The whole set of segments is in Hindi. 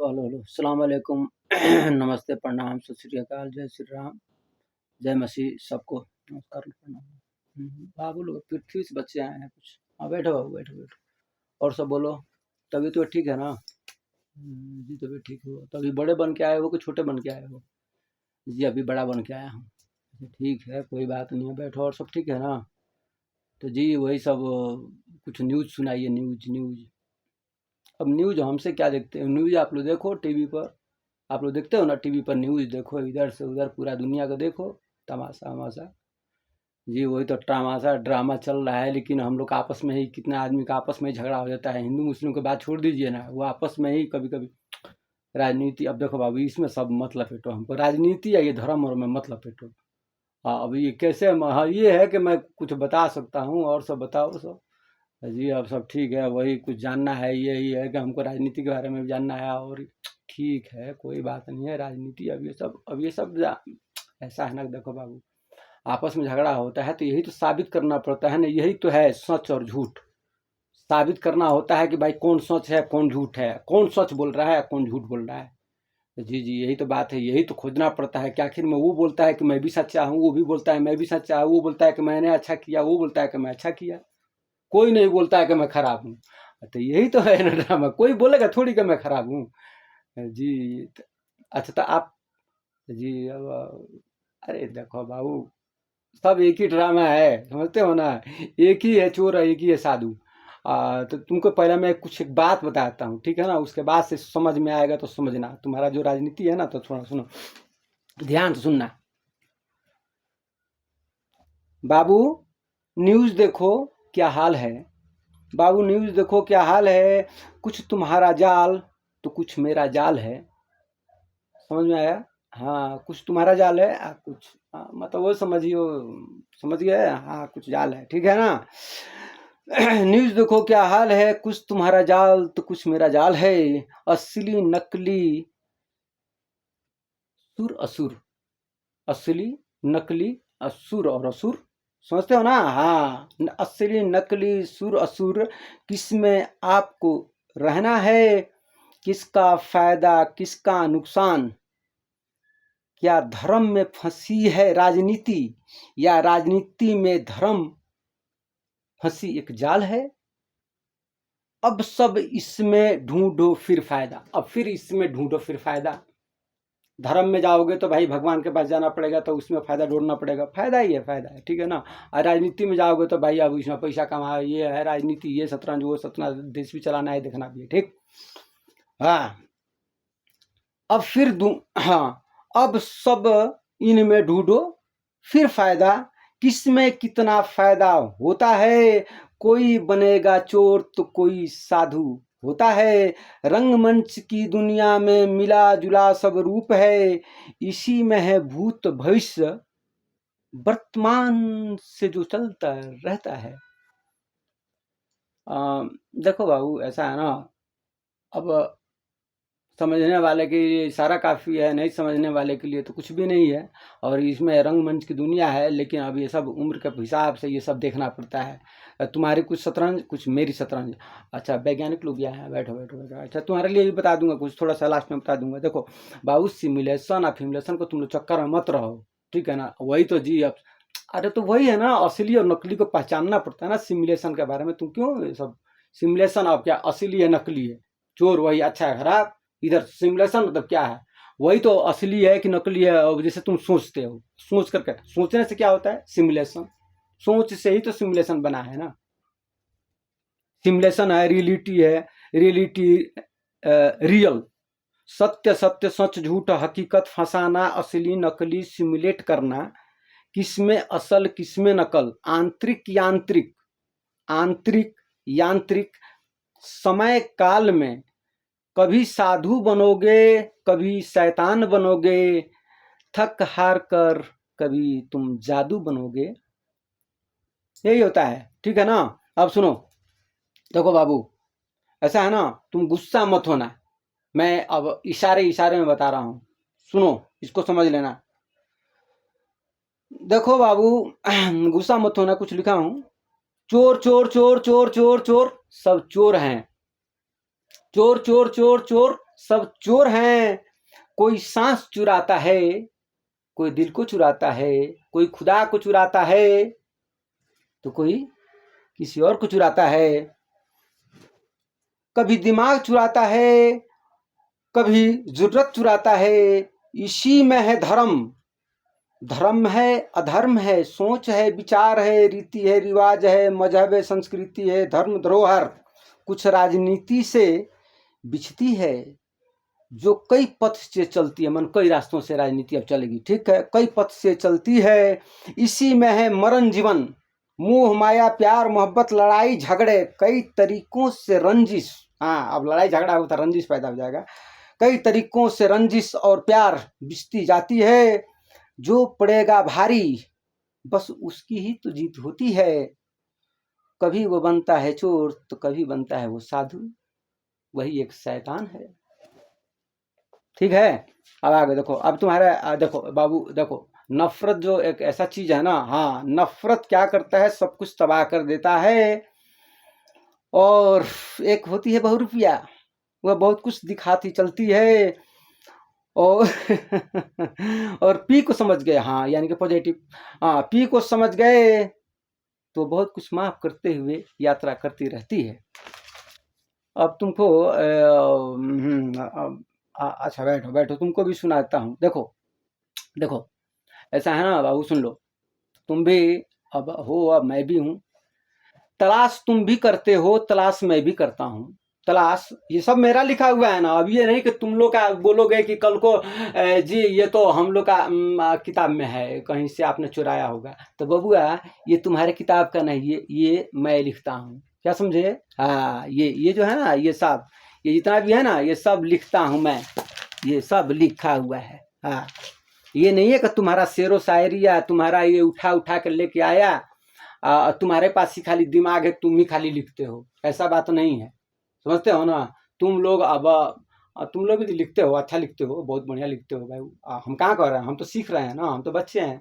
हेलो हेलो अस्सलाम वालेकुम। नमस्ते, प्रणाम, सत श्री अकाल, जय श्री राम, जय मसीह, सबको नमस्कार प्रणाम। बाबू लोग पृथ्वी से बच्चे आए हैं कुछ। हाँ बैठो बाबू, बैठो बैठो। और सब बोलो, तबीयत तो ठीक है ना? जी तबीयत ठीक हो तो अभी बड़े बन के आए हो कि छोटे बन के आए हो? जी अभी बड़ा बन के आया हूँ। अच्छा, ठीक है, कोई बात नहीं है, बैठो। और सब ठीक है ना? तो जी वही सब कुछ न्यूज़ सुनाइए, न्यूज़ न्यूज़। अब न्यूज़ हमसे क्या देखते हैं? न्यूज़ आप लोग देखो टीवी पर, आप लोग देखते हो ना टीवी पर न्यूज़, देखो इधर से उधर पूरा दुनिया को देखो, तमाशा वमाशा। जी वही तो तमाशा ड्रामा चल रहा है, लेकिन हम लोग आपस में ही, कितना आदमी का आपस में ही झगड़ा हो जाता है। हिंदू मुस्लिम की बात छोड़ दीजिए ना, वो आपस में ही कभी कभी राजनीति। अब देखो बाबू, इसमें सब मत लपेटो हमको, राजनीति या ये धर्म और में मत लपेटो। हाँ अब ये कैसे, हाँ ये है कि मैं कुछ बता सकता हूँ, और सब बताओ सब। जी अब सब ठीक है, वही कुछ जानना है, यही है कि हमको राजनीति के बारे में भी जानना है। और ठीक है, कोई बात नहीं है, राजनीति अब ये सब ऐसा है ना। देखो बाबू, आपस में झगड़ा होता है तो यही तो साबित करना पड़ता है ना, यही तो है सच और झूठ। साबित करना होता है कि भाई कौन सच है कौन झूठ है, कौन सच बोल रहा है कौन झूठ बोल रहा है। तो जी जी यही तो बात है, यही तो खोजना पड़ता है कि आखिर में वो बोलता है कि मैं भी सच्चा हूँ, वो भी बोलता है मैं भी सच्चा हूँ, वो बोलता है कि मैंने अच्छा किया, वो बोलता है कि मैं अच्छा किया। कोई नहीं बोलता है कि मैं खराब हूँ। तो यही तो है ना ड्रामा, कोई बोलेगा थोड़ी कि मैं खराब हूँ। जी अच्छा तो आप, जी अब अरे देखो बाबू, सब एक ही ड्रामा है, समझते हो ना? एक ही है चोर और एक ही है साधु। तो तुमको पहले मैं कुछ एक बात बताता हूँ, ठीक है ना? उसके बाद से समझ में आएगा तो समझना। तुम्हारा जो राजनीति है ना, तो थोड़ा सुनो, ध्यान से सुनना। बाबू न्यूज़ देखो क्या हाल है, बाबू न्यूज़ देखो क्या हाल है। कुछ तुम्हारा जाल तो कुछ मेरा जाल है, समझ में आया? हाँ कुछ तुम्हारा जाल है, कुछ मतलब वो समझियो, समझ गए? हाँ कुछ जाल है, ठीक है ना? न्यूज़ देखो क्या हाल है, कुछ तुम्हारा जाल तो कुछ मेरा जाल है। असली नकली सुर असुर, असली नकली असुर और असुर, समझते हो ना? हाँ असली नकली सुर असुर, किसमें आपको रहना है, किसका फायदा किसका नुकसान? क्या धर्म में फंसी है राजनीति, या राजनीति में धर्म फंसी एक जाल है? अब सब इसमें ढूंढो फिर फायदा, अब फिर इसमें ढूंढो फिर फायदा। धर्म में जाओगे तो भाई भगवान के पास जाना पड़ेगा, तो उसमें फायदा ढूंढना पड़ेगा, फायदा ही है, फायदा है, ठीक है ना? और राजनीति में जाओगे तो भाई अब इसमें पैसा कमा, ये है राजनीति, ये शतरंज वो शतरंज, देश भी चलाना है, देखना भी है, ठीक? हाँ अब फिर हाँ अब सब इनमें ढूंढो फिर फायदा, किसमें कितना फायदा होता है? कोई बनेगा चोर तो कोई साधु होता है। रंगमंच की दुनिया में मिला जुला सब रूप है, इसी में है भूत भविष्य वर्तमान से जो चलता रहता है। देखो बाबू ऐसा है ना, अब समझने वाले के लिए इशारा काफ़ी है, नहीं समझने वाले के लिए तो कुछ भी नहीं है। और इसमें रंगमंच की दुनिया है, लेकिन अब ये सब उम्र के हिसाब से ये सब देखना पड़ता है। तुम्हारी कुछ शतरंज कुछ मेरी शतरंज। अच्छा वैज्ञानिक लोग यहाँ हैं, बैठो बैठो बैठो। अच्छा तुम्हारे लिए भी बता दूंगा कुछ, थोड़ा सा लास्ट में बता दूंगा। देखो बाबू, सिमुलेशन और फिमुलेशन को तुम लोग चक्कर में मत रहो, ठीक है ना? वही तो जी अब, अरे तो वही है ना, असली और नकली को पहचानना पड़ता है ना। सिमुलेशन के बारे में तुम क्यों ये सब, सिमुलेशन अब क्या असली है नकली है, चोर वही अच्छा है खराब, इधर सिमुलेशन मतलब क्या है? वही तो असली है कि नकली है? अब जैसे तुम सोचते हो, सोच करके, सोचने से क्या होता है? सिमुलेशन, सोच से ही तो सिमुलेशन बना है ना। सिमुलेशन है, रियलिटी है, रियलिटी रियल, सत्य सत्य, सच झूठ, हकीकत फंसाना, असली नकली सिमुलेट करना, किसमें असल किसमें नकल, आंतरिक यांत्रिक, आंतरिक यांत्रिक, समय काल में कभी साधु बनोगे कभी शैतान बनोगे, थक हार कर कभी तुम जादू बनोगे, यही होता है, ठीक है ना? अब सुनो, देखो बाबू ऐसा है ना, तुम गुस्सा मत होना, मैं अब इशारे इशारे में बता रहा हूं, सुनो इसको समझ लेना। देखो बाबू गुस्सा मत होना, कुछ लिखा हूं, चोर चोर चोर चोर चोर चोर, सब चोर हैं, चोर चोर चोर चोर, सब चोर हैं। कोई सांस चुराता है, कोई दिल को चुराता है, कोई खुदा को चुराता है, तो कोई किसी और को चुराता है। कभी दिमाग चुराता है, कभी जुर्रत चुराता है। इसी में है धर्म। धर्म है, अधर्म है, सोच है, विचार है, रीति है, रिवाज है, मजहब है, संस्कृति है, धर्म धरोहर कुछ राजनीति से बिछती है, जो कई पथ से चलती है। मन कई रास्तों से राजनीति अब चलेगी, ठीक है, कई पथ से चलती है। इसी में है मरण जीवन, मोह माया प्यार मोहब्बत लड़ाई झगड़े, कई तरीकों से रंजिश। हाँ, अब लड़ाई झगड़ा होता, रंजिश पैदा हो जाएगा। कई तरीकों से रंजिश और प्यार बिछती जाती है। जो पड़ेगा भारी, बस उसकी ही तो जीत होती है। कभी वो बनता है चोर, तो कभी बनता है वो साधु, वही एक शैतान है। ठीक है, अब आगे देखो। अब तुम्हारा देखो बाबू, देखो नफरत जो एक ऐसा चीज है ना, हाँ, नफरत क्या करता है, सब कुछ तबाह कर देता है। और एक होती है बहुरूपिया, वह बहुत कुछ दिखाती चलती है। और और पी को समझ गए, हाँ, यानी कि पॉजिटिव, हाँ, पी को समझ गए तो बहुत कुछ माफ करते हुए यात्रा करती रहती है। अब तुमको अच्छा बैठो बैठो, तुमको भी सुनाता हूँ। देखो देखो, ऐसा है ना बाबू, सुन लो। तुम भी अब हो, अब मैं भी हूँ। तलाश तुम भी करते हो, तलाश मैं भी करता हूँ। तलाश ये सब मेरा लिखा हुआ है ना। अब ये नहीं कि तुम लोग का बोलोगे कि कल को जी ये तो हम लोग का किताब में है, कहीं से आपने चुराया होगा। तो बबुआ, ये तुम्हारे किताब का नहीं, ये मैं लिखता हूँ। क्या समझे? हाँ, ये जो है ना, ये सब, ये जितना भी है ना, ये सब लिखता हूँ मैं। ये सब लिखा हुआ है। हाँ, ये नहीं है कि तुम्हारा शेरो शायरी या तुम्हारा ये उठा उठा कर लेके आया, तुम्हारे पास ही खाली दिमाग है, तुम ही खाली लिखते हो। ऐसा बात नहीं है, समझते हो ना? तुम लोग अब तुम लोग भी लिखते हो, अच्छा लिखते हो, बहुत बढ़िया लिखते हो भाई। हम कहाँ कर रहे हैं, हम तो सीख रहे हैं ना, हम तो बच्चे हैं।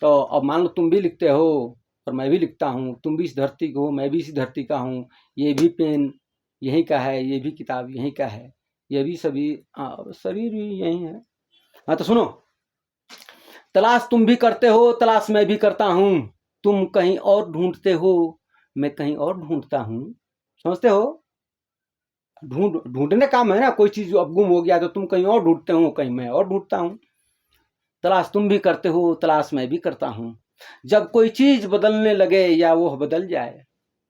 तो अब मान लो तुम भी लिखते हो और मैं भी लिखता हूँ, तुम भी इस धरती को हो, मैं भी इस धरती का हूँ। ये भी पेन यहीं का है, ये भी किताब यहीं का है, ये भी सभी शरीर भी यहीं है। हाँ, तो सुनो। तलाश तुम भी करते हो, तलाश मैं भी करता हूँ। तुम कहीं और ढूंढते हो, मैं कहीं और ढूंढता हूँ। समझते हो? ढूंढने काम है ना। कोई चीज अब गुम हो गया तो तुम कहीं और ढूंढते हो, कहीं मैं और ढूंढता हूँ। तलाश तुम भी करते हो, तलाश मैं भी करता हूँ। जब कोई चीज बदलने लगे या वह बदल जाए,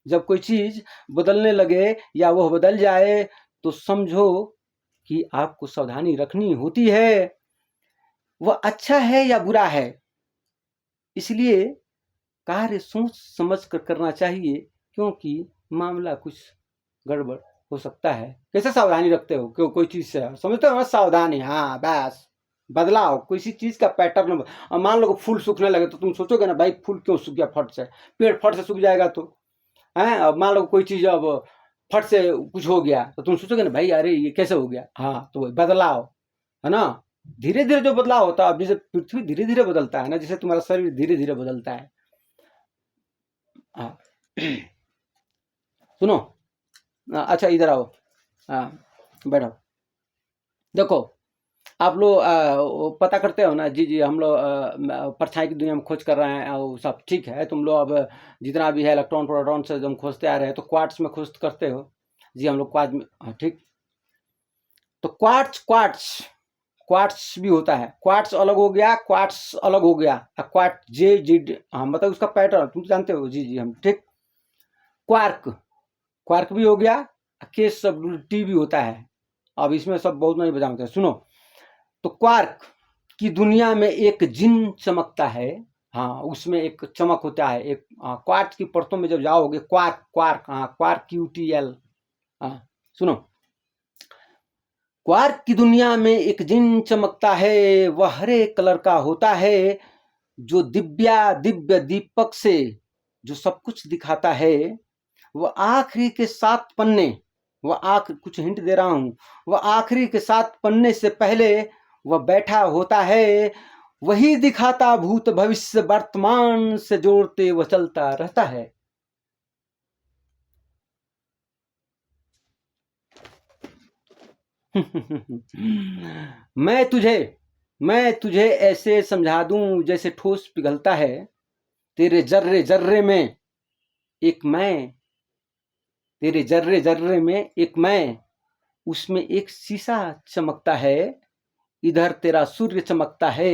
जब कोई चीज बदलने लगे या वह बदल जाए, तो समझो कि आपको सावधानी रखनी होती है। वह अच्छा है या बुरा है, इसलिए कार्य सोच समझ कर करना चाहिए, क्योंकि मामला कुछ गड़बड़ हो सकता है। कैसे सावधानी रखते हो? क्यों कोई चीज से समझते हो ना, सावधानी। हाँ, बस बदलाव किसी चीज का पैटर्न। अब मान लो फूल सूखने लगे तो तुम सोचोगे ना, भाई फूल क्यों सूख गया फट से? पेड़ फट से सूख जाएगा तो है। अब मान लो कोई चीज अब फट से कुछ हो गया तो तुम सोचोगे ना, भाई अरे ये कैसे हो गया? हाँ, तो बदलाव है ना। धीरे धीरे जो बदलाव होता है, अब जैसे पृथ्वी धीरे धीरे बदलता है ना, जैसे तुम्हारा शरीर धीरे धीरे बदलता है। हाँ। सुनो, अच्छा इधर आओ। हाँ, बैठो। देखो, आप लोग पता करते हो ना? जी जी, हम लोग परछाई की दुनिया में खोज कर रहे हैं, वो सब ठीक है। तुम लोग अब जितना भी है इलेक्ट्रॉन प्रोटॉन से हम खोजते आ रहे हैं, तो क्वार्ट्स में खोज करते हो। जी, हम लोग क्वार्ट्स में, हाँ ठीक। तो क्वार्ट्स क्वार्ट्स क्वार्ट्स भी होता है। क्वार्ट्स अलग हो गया, क्वार्ट्स अलग हो गया। क्वार्ट जे जी, हाँ, मतलब उसका पैटर्न तुम जानते हो। जी जी, हम ठीक। क्वार्क, क्वार्क भी हो गया। केस सब टी भी होता है। अब इसमें सब बहुत नहीं बजाते, सुनो। तो क्वार्क की दुनिया में एक जिन चमकता है। हाँ, उसमें एक चमक होता है। एक क्वार्क की परतों में जब जाओगे, क्वार्क क्वार्क, हाँ, क्वार्क QTL। हाँ, सुनो। क्वार्क की दुनिया में एक जिन चमकता है, वह हरे कलर का होता है, जो दिव्य दीपक से जो सब कुछ दिखाता है। वह आखिरी के 7 पन्ने, कुछ हिंट दे रहा हूं, वह आखिरी के 7 पन्ने से पहले वह बैठा होता है। वही दिखाता भूत भविष्य वर्तमान से जोड़ते वह चलता रहता है। मैं तुझे ऐसे समझा दूं जैसे ठोस पिघलता है, तेरे जर्रे जर्रे में एक मैं, तेरे जर्रे जर्रे में एक मैं, उसमें एक शीशा चमकता है, इधर तेरा सूर्य चमकता है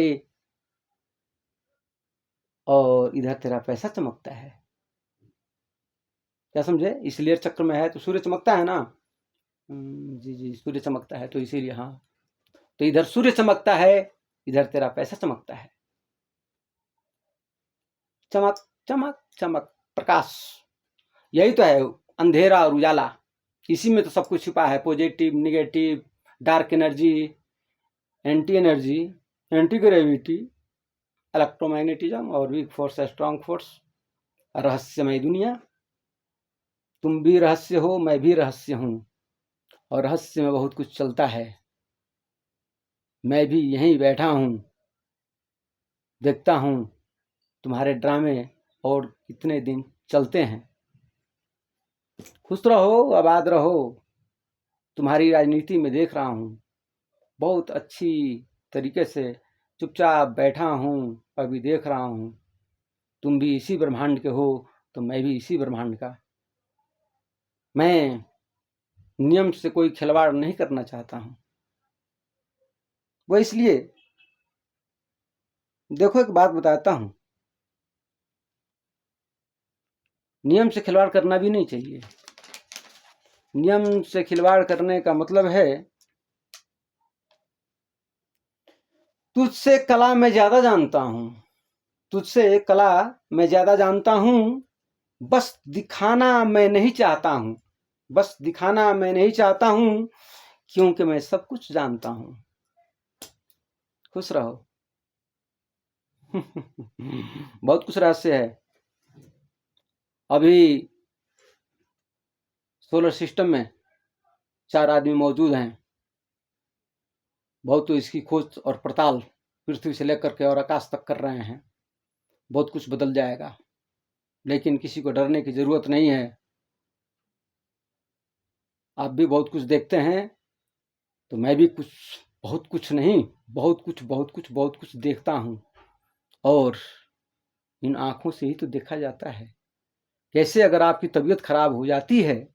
और इधर तेरा पैसा चमकता है। क्या समझे? इस लेयर चक्र में है तो सूर्य चमकता है ना। जी जी, सूर्य चमकता है तो इसीलिए, हाँ, तो इधर सूर्य चमकता है, इधर तेरा पैसा चमकता है। चमक चमक चमक, प्रकाश, यही तो है अंधेरा और उजाला। इसी में तो सब कुछ छुपा है, positive negative, dark energy, anti energy, anti gravity, electromagnetism और वीक फोर्स, स्ट्रांग फोर्स, रहस्यमय दुनिया। तुम भी रहस्य हो, मैं भी रहस्य हूं, और रहस्य में बहुत कुछ चलता है। मैं भी यहीं बैठा हूं, देखता हूं तुम्हारे ड्रामे और कितने दिन चलते हैं। खुश रहो, आबाद रहो, तुम्हारी राजनीति में देख रहा हूं, बहुत अच्छी तरीके से चुपचाप बैठा हूं, अभी देख रहा हूं। तुम भी इसी ब्रह्मांड के हो तो मैं भी इसी ब्रह्मांड का। मैं नियम से कोई खिलवाड़ नहीं करना चाहता हूं। वो इसलिए, देखो एक बात बताता हूं, नियम से खिलवाड़ करना भी नहीं चाहिए। नियम से खिलवाड़ करने का मतलब है, तुझसे कला मैं ज्यादा जानता हूं, तुझसे कला मैं ज्यादा जानता हूं, बस दिखाना मैं नहीं चाहता हूं, बस दिखाना मैं नहीं चाहता हूं, क्योंकि मैं सब कुछ जानता हूं। खुश रहो। बहुत कुछ रहस्य है। अभी सोलर सिस्टम में 4 आदमी मौजूद हैं। बहुत तो इसकी खोज और पड़ताल पृथ्वी से लेकर के और आकाश तक कर रहे हैं। बहुत कुछ बदल जाएगा, लेकिन किसी को डरने की जरूरत नहीं है। आप भी बहुत कुछ देखते हैं, तो मैं भी कुछ, बहुत कुछ नहीं, बहुत कुछ बहुत कुछ बहुत कुछ देखता हूं। और इन आंखों से ही तो देखा जाता है। कैसे अगर आपकी तबीयत खराब हो जाती है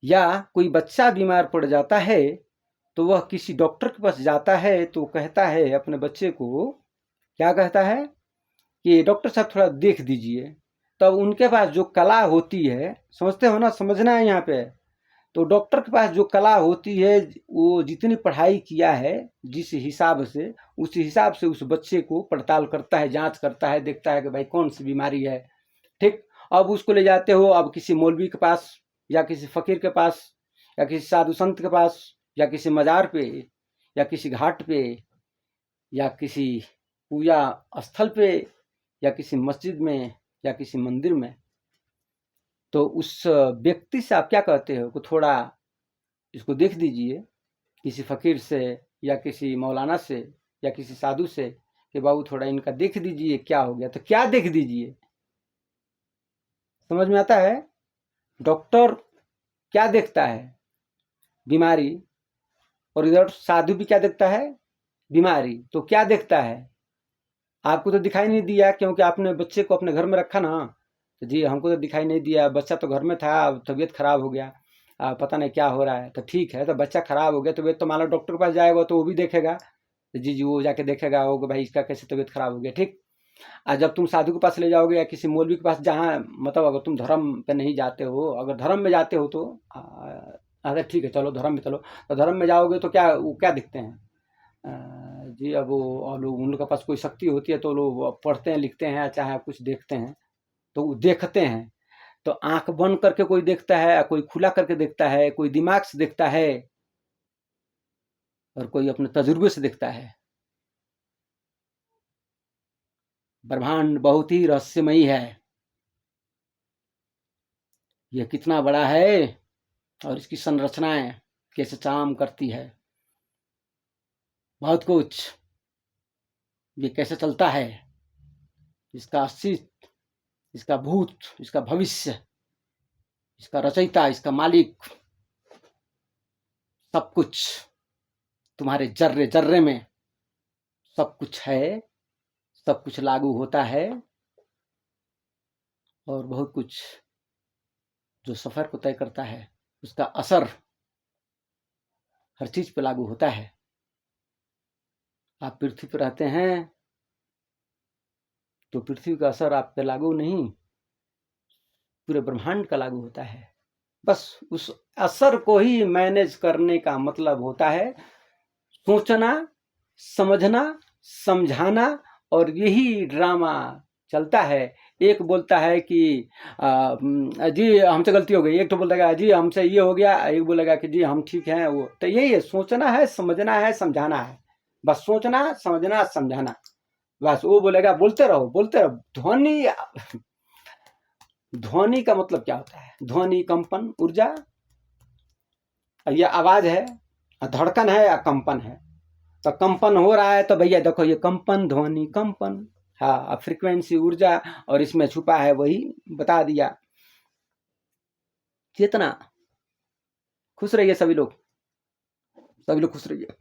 या कोई बच्चा बीमार पड़ जाता है, तो वह किसी डॉक्टर के पास जाता है तो कहता है अपने बच्चे को, क्या कहता है कि डॉक्टर साहब थोड़ा देख दीजिए। तब उनके पास जो कला होती है, समझते हो ना, समझना है यहाँ पे, तो डॉक्टर के पास जो कला होती है, वो जितनी पढ़ाई किया है जिस हिसाब से, उस हिसाब से उस बच्चे को पड़ताल करता है, जांच करता है, देखता है कि भाई कौन सी बीमारी है। ठीक, अब उसको ले जाते हो अब किसी मौलवी के पास, या किसी फकीर के पास, या किसी साधु संत के पास, या किसी मजार पे, या किसी घाट पे, या किसी पूजा स्थल पे, या किसी मस्जिद में, या किसी मंदिर में, तो उस व्यक्ति से आप क्या कहते हो कि थोड़ा इसको देख दीजिए, किसी फकीर से या किसी मौलाना से या किसी साधु से, कि बाबू थोड़ा इनका देख दीजिए क्या हो गया। तो क्या देख दीजिए, समझ में आता है? डॉक्टर क्या देखता है? बीमारी। और इधर साधु भी क्या देखता है? बीमारी। तो क्या देखता है? आपको तो दिखाई नहीं दिया क्योंकि आपने बच्चे को अपने घर में रखा ना। तो जी हमको तो दिखाई नहीं दिया, बच्चा तो घर में था, तबीयत खराब हो गया, पता नहीं क्या हो रहा है। तो ठीक है, तो बच्चा खराब हो गया तो वे तो मान लो डॉक्टर के पास जाएगा तो वो भी देखेगा, तो जी जी वो जाके देखेगा वो भाई इसका कैसे तबीयत खराब हो गया। ठीक, और जब तुम साधु के पास ले जाओगे या किसी मौलवी के पास, जहाँ मतलब अगर तुम धर्म पे नहीं जाते हो, अगर धर्म में जाते हो तो अरे ठीक है चलो धर्म में चलो, तो धर्म में जाओगे तो क्या वो क्या दिखते हैं? जी अब वो और लोग, उन लोग के पास कोई शक्ति होती है तो लोग पढ़ते हैं लिखते हैं चाहे कुछ देखते हैं, तो वो देखते हैं। तो आंख बंद करके कोई देखता है, कोई खुला करके देखता है, कोई दिमाग से देखता है, और कोई अपने तजुर्बे से देखता है। ब्रह्मांड बहुत ही रहस्यमयी है। यह कितना बड़ा है और इसकी संरचनाएं कैसे काम करती है, बहुत कुछ, ये कैसे चलता है, इसका अस्तित्व, इसका भूत, इसका भविष्य, इसका रचयिता, इसका मालिक, सब कुछ तुम्हारे जर्रे जर्रे में सब कुछ है, सब कुछ लागू होता है, और बहुत कुछ जो सफर को तय करता है उसका असर हर चीज पे लागू होता है। आप पृथ्वी पर रहते हैं तो पृथ्वी का असर आप पे लागू नहीं, पूरे ब्रह्मांड का लागू होता है। बस उस असर को ही मैनेज करने का मतलब होता है सोचना, समझना, समझाना, और यही ड्रामा चलता है। एक बोलता है कि जी हमसे गलती हो गई, एक तो बोलेगा जी हमसे ये हो गया, एक बोलेगा कि जी हम ठीक हैं। वो तो यही है, सोचना है, समझना है, समझाना है। बस सोचना, समझना, समझाना, बस। वो बोलेगा बोलते रहो, बोलते रहो। ध्वनि, ध्वनि का मतलब क्या होता है? ध्वनि कंपन, ऊर्जा। ये आवाज है, धड़कन है या कंपन है? तो कंपन हो रहा है तो भैया देखो ये कंपन, ध्वनि कंपन। हाँ, फ्रीक्वेंसी ऊर्जा, और इसमें छुपा है वही बता दिया। चेतना। खुश रहिए सभी लोग, सभी लोग खुश रहिए।